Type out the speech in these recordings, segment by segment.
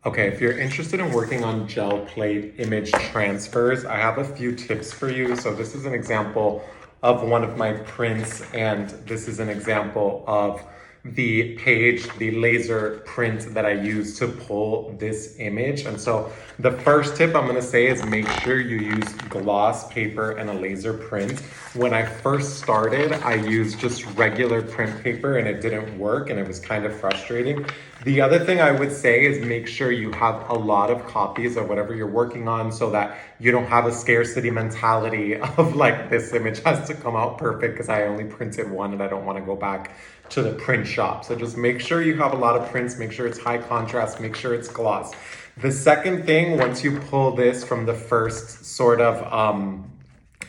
Okay, if you're interested in working on gel plate image transfers, I have a few tips for you. So this is an example of one of my prints, and this is an example of the page, the laser print that I use to pull this image. And so the first tip I'm gonna say is make sure you use gloss paper and a laser print. When I first started, I used just regular print paper and it didn't work and it was kind of frustrating. The other thing I would say is make sure you have a lot of copies of whatever you're working on so that you don't have a scarcity mentality of like, this image has to come out perfect because I only printed one and I don't want to go back to the print shop. So just make sure you have a lot of prints, make sure it's high contrast, make sure it's gloss. The second thing, once you pull this from the first sort of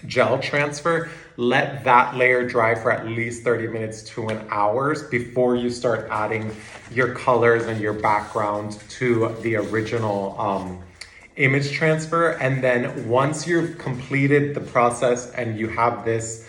gel transfer, let that layer dry for at least 30 minutes to an hour before you start adding your colors and your background to the original image transfer. And then once you've completed the process and you have this,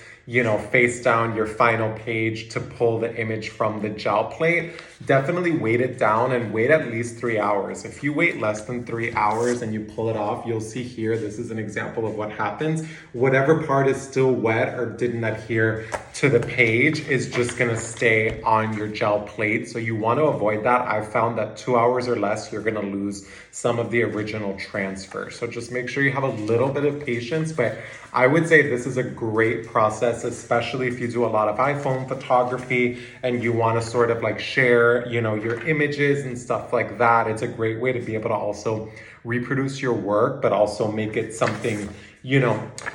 face down your final page to pull the image from the gel plate, definitely weight it down and wait at least 3 hours. If you wait less than 3 hours and you pull it off, you'll see here, this is an example of what happens. Whatever part is still wet or didn't adhere to the page is just gonna stay on your gel plate. So you wanna avoid that. I've found that 2 hours or less, you're gonna lose some of the original transfer. So just make sure you have a little bit of patience, but I would say this is a great process, especially if you do a lot of iPhone photography and you want to sort of like share, your images and stuff like that. It's a great way to be able to also reproduce your work, but also make it something,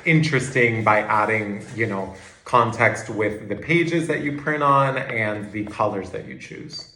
interesting by adding, context with the pages that you print on and the colors that you choose.